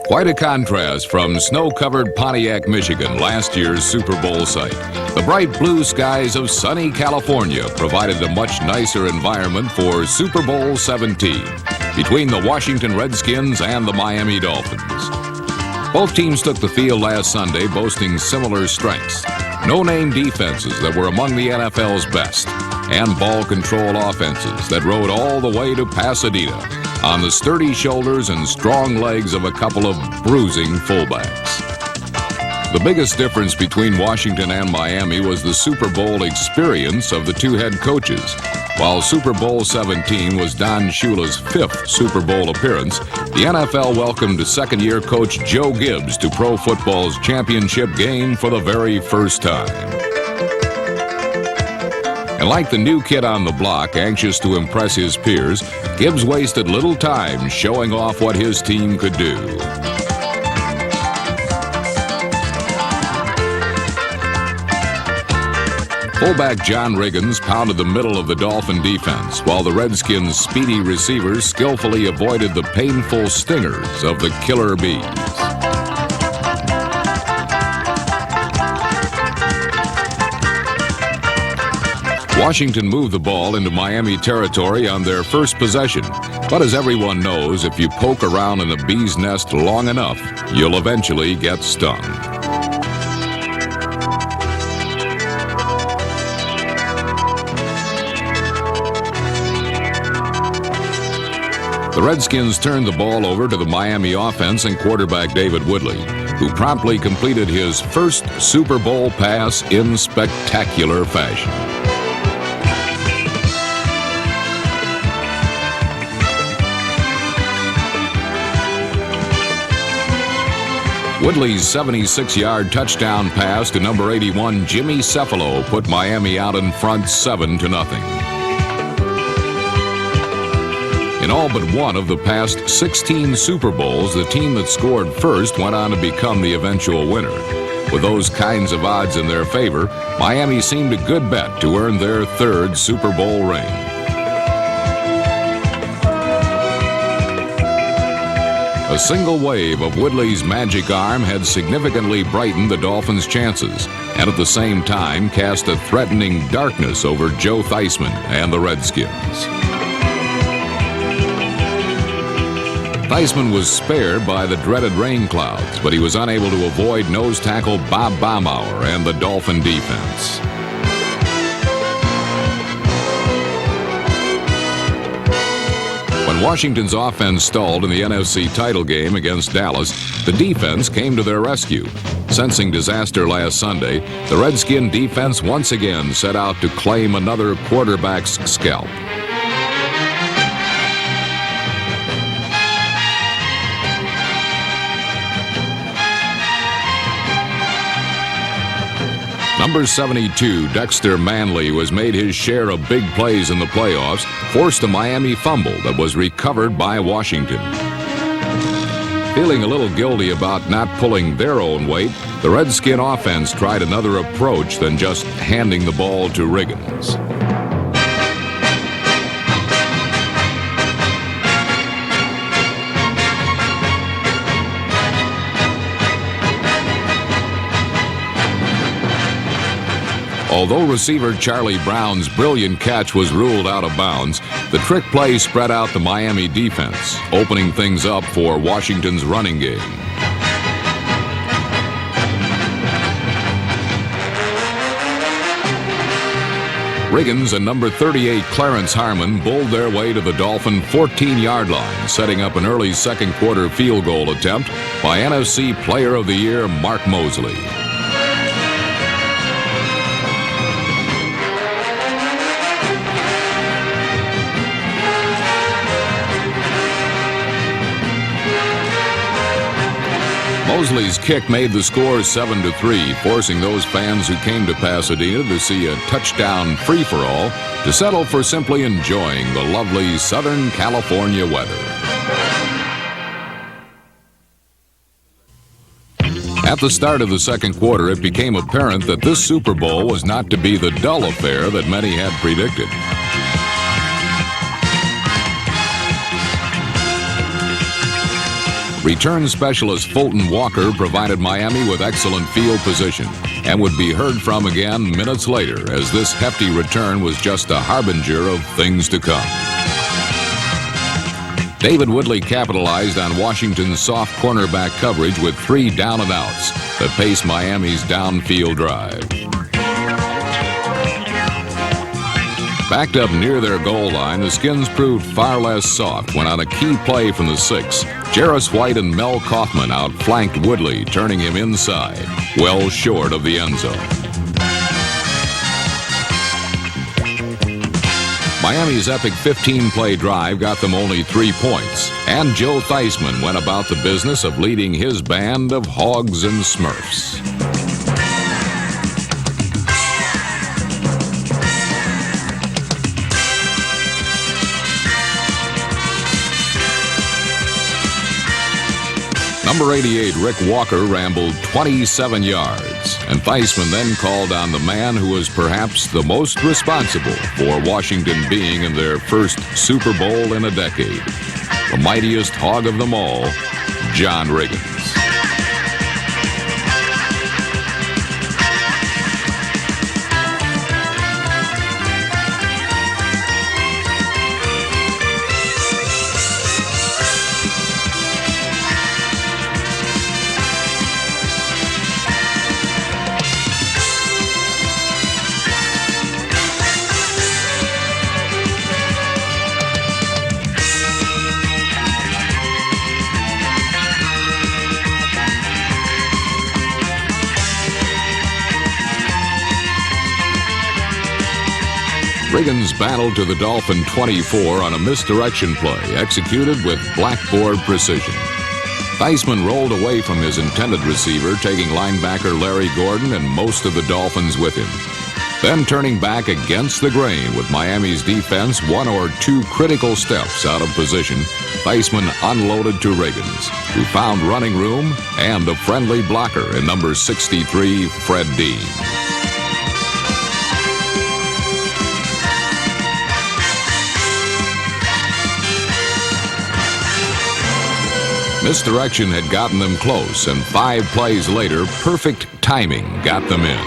Quite a contrast from snow-covered Pontiac, Michigan, last year's Super Bowl site. The bright blue skies of sunny California provided a much nicer environment for Super Bowl XVII between the Washington Redskins and the Miami Dolphins. Both teams took the field last Sunday boasting similar strengths. No-name defenses that were among the NFL's best, and ball control offenses that rode all the way to Pasadena on the sturdy shoulders and strong legs of a couple of bruising fullbacks. The biggest difference between Washington and Miami was the Super Bowl experience of the two head coaches. While Super Bowl XVII was Don Shula's fifth Super Bowl appearance, the NFL welcomed second-year coach Joe Gibbs to pro football's championship game for the very first time. And like the new kid on the block, anxious to impress his peers, Gibbs wasted little time showing off what his team could do. Fullback John Riggins pounded the middle of the Dolphin defense, while the Redskins' speedy receivers skillfully avoided the painful stingers of the killer bees. Washington moved the ball into Miami territory on their first possession, but as everyone knows, if you poke around in a bee's nest long enough, you'll eventually get stung. The Redskins turned the ball over to the Miami offense and quarterback David Woodley, who promptly completed his first Super Bowl pass in spectacular fashion. Woodley's 76-yard touchdown pass to number 81 Jimmy Cephalo put Miami out in front 7-0. In all but one of the past 16 Super Bowls, the team that scored first went on to become the eventual winner. With those kinds of odds in their favor, Miami seemed a good bet to earn their third Super Bowl ring. A single wave of Woodley's magic arm had significantly brightened the Dolphins' chances, and at the same time cast a threatening darkness over Joe Theismann and the Redskins. Theismann was spared by the dreaded rain clouds, but he was unable to avoid nose tackle Bob Baumauer and the Dolphin defense. When Washington's offense stalled in the NFC title game against Dallas, the defense came to their rescue. Sensing disaster last Sunday, the Redskin defense once again set out to claim another quarterback's scalp. Number 72, Dexter Manley, was made his share of big plays in the playoffs, forced a Miami fumble that was recovered by Washington. Feeling a little guilty about not pulling their own weight, the Redskin offense tried another approach than just handing the ball to Riggins. Although receiver Charlie Brown's brilliant catch was ruled out of bounds, the trick play spread out the Miami defense, opening things up for Washington's running game. Riggins and number 38 Clarence Harmon bowled their way to the Dolphin 14-yard line, setting up an early second-quarter field goal attempt by NFC Player of the Year Mark Mosley. Mosley's kick made the score 7-3, forcing those fans who came to Pasadena to see a touchdown free-for-all to settle for simply enjoying the lovely Southern California weather. At the start of the second quarter, it became apparent that this Super Bowl was not to be the dull affair that many had predicted. Return specialist Fulton Walker provided Miami with excellent field position and would be heard from again minutes later, as this hefty return was just a harbinger of things to come. David Woodley capitalized on Washington's soft cornerback coverage with 3 down and outs that paced Miami's downfield drive. Backed up near their goal line, the Skins proved far less soft when on a key play from the 6, Jarris White and Mel Kaufman outflanked Woodley, turning him inside, well short of the end zone. Miami's epic 15-play drive got them only 3 points, and Joe Theismann went about the business of leading his band of Hogs and Smurfs. Number 88, Rick Walker, rambled 27 yards, and Theismann then called on the man who was perhaps the most responsible for Washington being in their first Super Bowl in a decade. The mightiest hog of them all, John Riggins. Riggins battled to the Dolphin 24 on a misdirection play executed with blackboard precision. Theismann rolled away from his intended receiver, taking linebacker Larry Gordon and most of the Dolphins with him. Then turning back against the grain with Miami's defense 1 or 2 critical steps out of position, Theismann unloaded to Riggins, who found running room and a friendly blocker in number 63, Fred Dean. Misdirection had gotten them close, and 5 plays later, perfect timing got them in.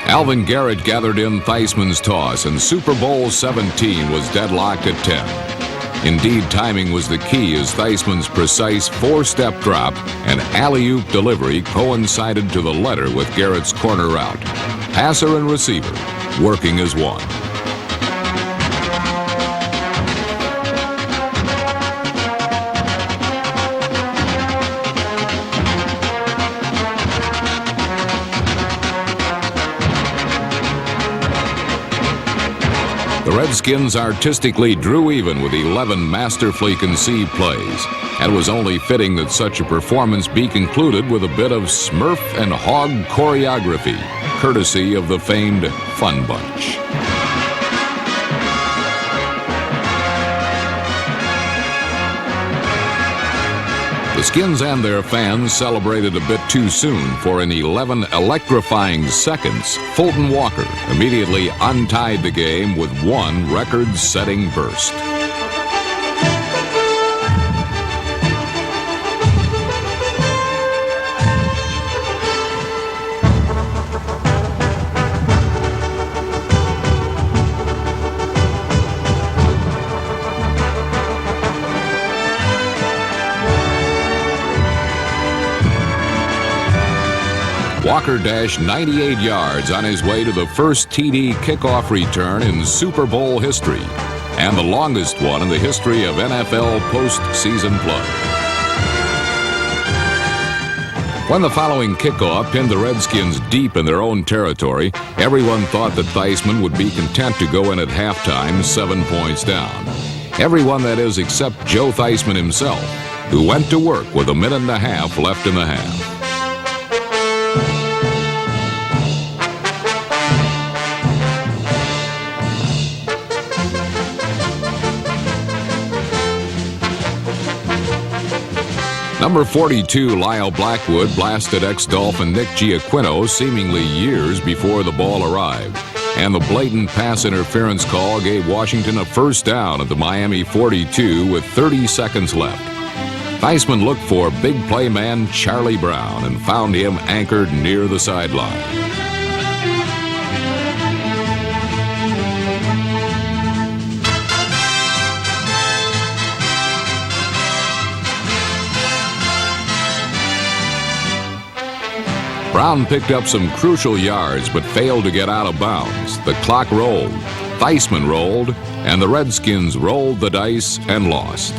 Alvin Garrett gathered in Theismann's toss, and Super Bowl 17 was deadlocked at 10. Indeed, timing was the key, as Theismann's precise 4-step drop and alley-oop delivery coincided to the letter with Garrett's corner route. Passer and receiver working as one. The Redskins artistically drew even with 11 masterfully conceived plays, and it was only fitting that such a performance be concluded with a bit of Smurf and Hog choreography, courtesy of the famed Fun Bunch. The Skins and their fans celebrated a bit too soon, for in 11 electrifying seconds, Fulton Walker immediately untied the game with 1 record-setting burst. Walker dashed 98 yards on his way to the first TD kickoff return in Super Bowl history, and the longest one in the history of NFL postseason play. When the following kickoff pinned the Redskins deep in their own territory, everyone thought that Theismann would be content to go in at halftime 7 points down. Everyone, that is, except Joe Theismann himself, who went to work with 1.5 minutes left in the half. Number 42, Lyle Blackwood, blasted ex-Dolphin Nick Giacchino seemingly years before the ball arrived. And the blatant pass interference call gave Washington a first down at the Miami 42 with 30 seconds left. Theismann looked for big play man Charlie Brown and found him anchored near the sideline. Brown picked up some crucial yards but failed to get out of bounds. The clock rolled, Theismann rolled, and the Redskins rolled the dice and lost.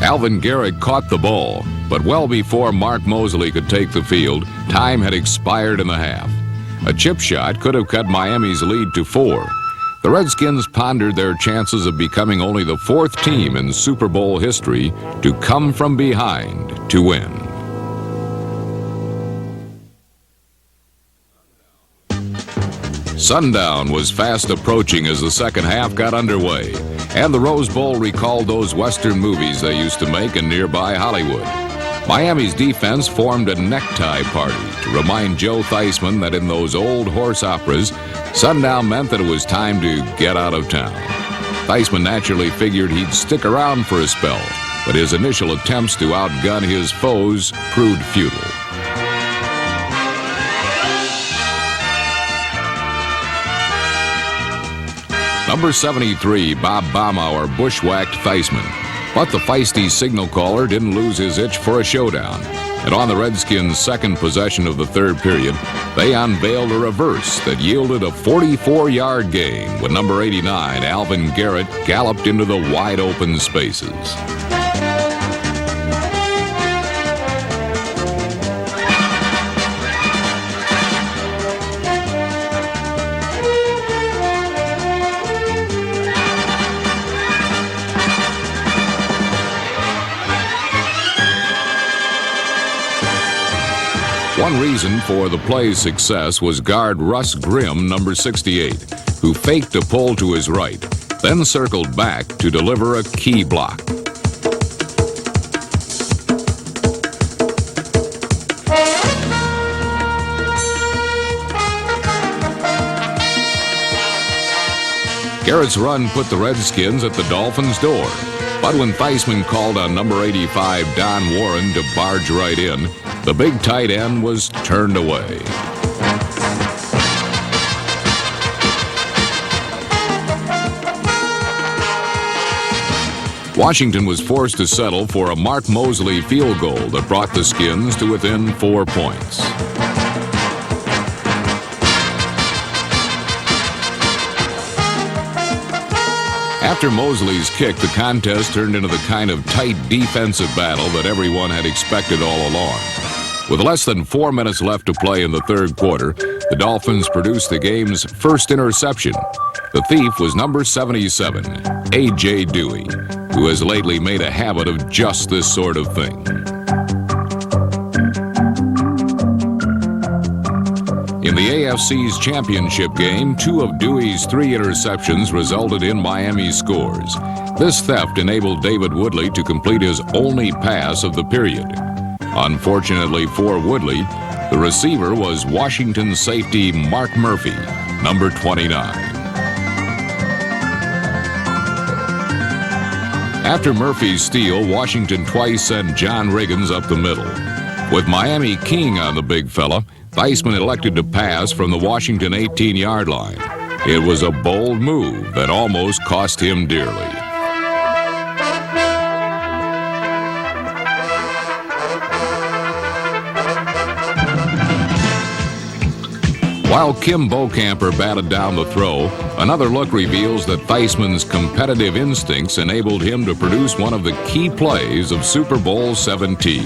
Alvin Garrett caught the ball, but well before Mark Moseley could take the field, time had expired in the half. A chip shot could have cut Miami's lead to 4. The Redskins pondered their chances of becoming only the 4th team in Super Bowl history to come from behind to win. Sundown was fast approaching as the second half got underway, and the Rose Bowl recalled those Western movies they used to make in nearby Hollywood. Miami's defense formed a necktie party to remind Joe Theismann that in those old horse operas, sundown meant that it was time to get out of town. Theismann naturally figured he'd stick around for a spell, but his initial attempts to outgun his foes proved futile. Number 73, Bob Baumauer, bushwhacked Theismann. But the feisty signal caller didn't lose his itch for a showdown. And on the Redskins' second possession of the third period, they unveiled a reverse that yielded a 44-yard gain when number 89, Alvin Garrett, galloped into the wide-open spaces. One reason for the play's success was guard Russ Grimm, number 68, who faked a pull to his right, then circled back to deliver a key block. Garrett's run put the Redskins at the Dolphins' door, but when Theismann called on number 85, Don Warren, to barge right in, the big tight end was turned away. Washington was forced to settle for a Mark Moseley field goal that brought the Skins to within 4 points. After Moseley's kick, the contest turned into the kind of tight defensive battle that everyone had expected all along. With less than 4 minutes left to play in the third quarter, the Dolphins produced the game's first interception. The thief was number 77, A.J. Dewey, who has lately made a habit of just this sort of thing. In the AFC's championship game, 2 of Dewey's 3 interceptions resulted in Miami's scores. This theft enabled David Woodley to complete his only pass of the period. Unfortunately for Woodley, the receiver was Washington safety Mark Murphy, number 29. After Murphy's steal, Washington twice sent John Riggins up the middle. With Miami king on the big fella, Theismann elected to pass from the Washington 18-yard line. It was a bold move that almost cost him dearly. While Kim Bokamper batted down the throw, another look reveals that Theismann's competitive instincts enabled him to produce one of the key plays of Super Bowl XVII.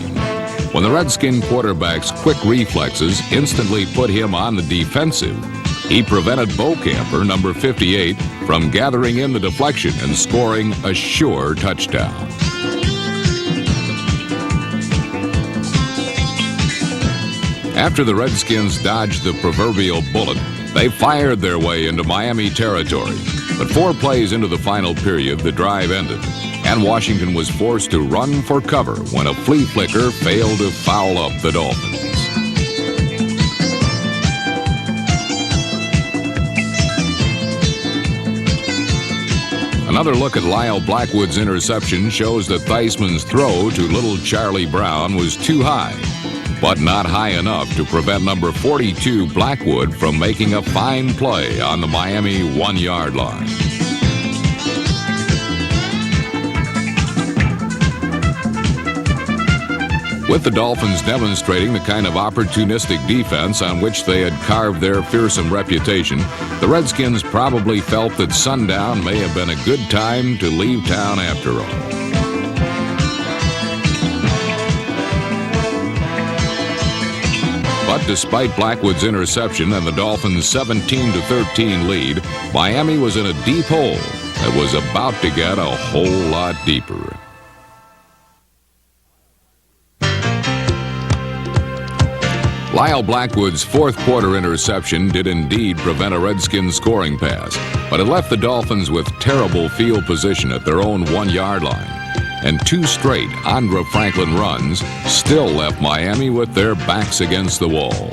When the Redskin quarterback's quick reflexes instantly put him on the defensive, he prevented Bokamper, number 58, from gathering in the deflection and scoring a sure touchdown. After the Redskins dodged the proverbial bullet, They fired their way into Miami territory, but 4 plays into the final period, the drive ended, and Washington was forced to run for cover when a flea flicker failed to foul up the Dolphins. Another look at Lyle Blackwood's interception shows that Theismann's throw to little Charlie Brown was too high, but not high enough to prevent number 42 Blackwood from making a fine play on the Miami 1-yard line. With the Dolphins demonstrating the kind of opportunistic defense on which they had carved their fearsome reputation, the Redskins probably felt that sundown may have been a good time to leave town after all. But despite Blackwood's interception and the Dolphins' 17-13 lead, Miami was in a deep hole that was about to get a whole lot deeper. Lyle Blackwood's fourth-quarter interception did indeed prevent a Redskins scoring pass, but it left the Dolphins with terrible field position at their own 1-yard line, and 2 straight Andre Franklin runs still left Miami with their backs against the wall.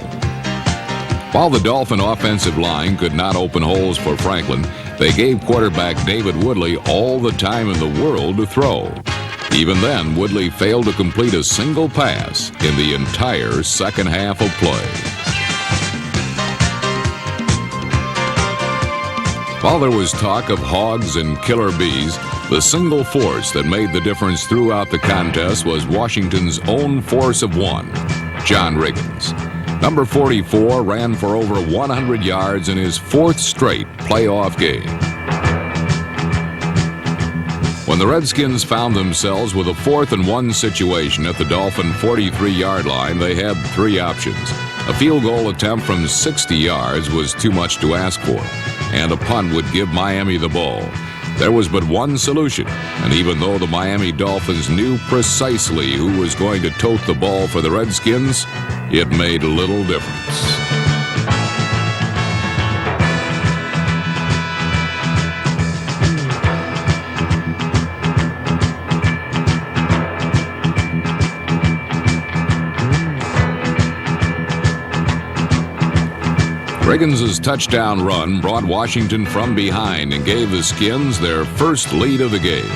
While the Dolphin offensive line could not open holes for Franklin, they gave quarterback David Woodley all the time in the world to throw. Even then, Woodley failed to complete a single pass in the entire second half of play. While there was talk of hogs and killer bees, the single force that made the difference throughout the contest was Washington's own force of 1, John Riggins. Number 44 ran for over 100 yards in his 4th straight playoff game. When the Redskins found themselves with a 4th and 1 situation at the Dolphin 43-yard line, they had 3 options. A field goal attempt from 60 yards was too much to ask for, and a punt would give Miami the ball. There was but one solution, and even though the Miami Dolphins knew precisely who was going to tote the ball for the Redskins, it made little difference. Riggins' touchdown run brought Washington from behind and gave the Skins their first lead of the game.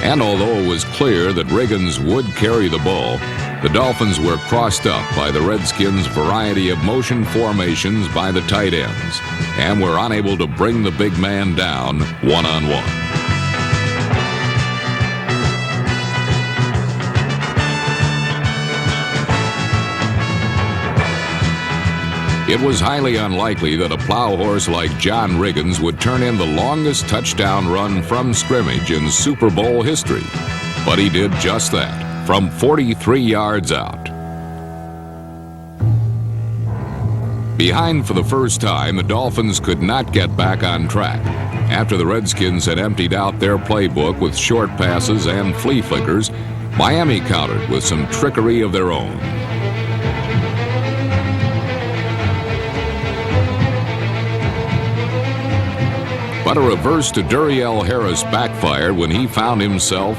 And although it was clear that Riggins would carry the ball, the Dolphins were crossed up by the Redskins' variety of motion formations by the tight ends and were unable to bring the big man down one-on-one. It was highly unlikely that a plow horse like John Riggins would turn in the longest touchdown run from scrimmage in Super Bowl history. But he did just that, from 43 yards out. Behind for the first time, the Dolphins could not get back on track after the Redskins had emptied out their playbook with short passes and flea flickers. Miami countered with some trickery of their own. But a reverse to Duriel Harris backfired when he found himself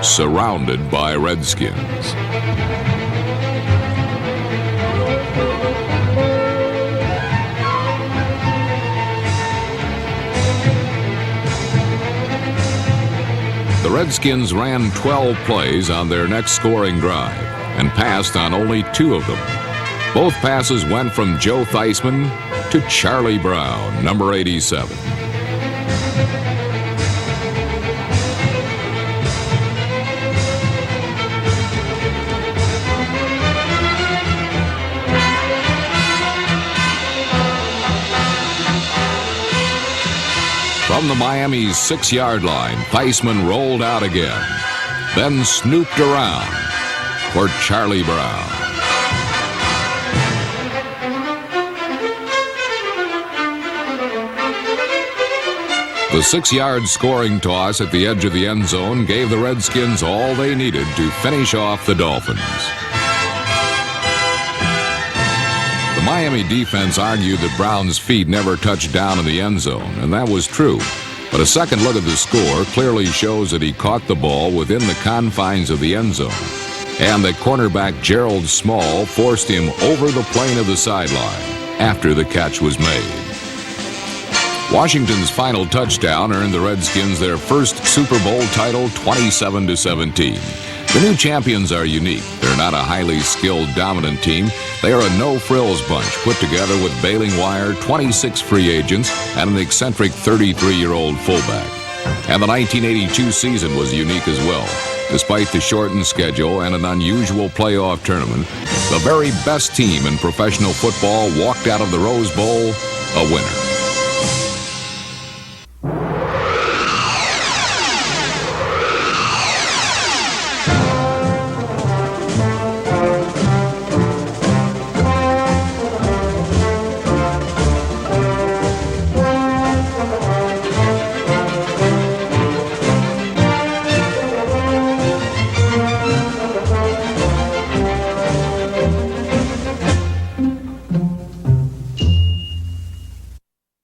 surrounded by Redskins. The Redskins ran 12 plays on their next scoring drive and passed on only 2 of them. Both passes went from Joe Theismann to Charlie Brown, number 87. From the Miami's 6-yard line, Theismann rolled out again, then snooped around for Charlie Brown. The 6-yard scoring toss at the edge of the end zone gave the Redskins all they needed to finish off the Dolphins. The Miami defense argued that Brown's feet never touched down in the end zone, and that was true. But a second look at the score clearly shows that he caught the ball within the confines of the end zone, and that cornerback Gerald Small forced him over the plane of the sideline after the catch was made. Washington's final touchdown earned the Redskins their first Super Bowl title, 27-17. The new champions are unique. They're not a highly skilled, dominant team. They are a no-frills bunch put together with baling wire, 26 free agents, and an eccentric 33-year-old fullback. And the 1982 season was unique as well. Despite the shortened schedule and an unusual playoff tournament, the very best team in professional football walked out of the Rose Bowl a winner.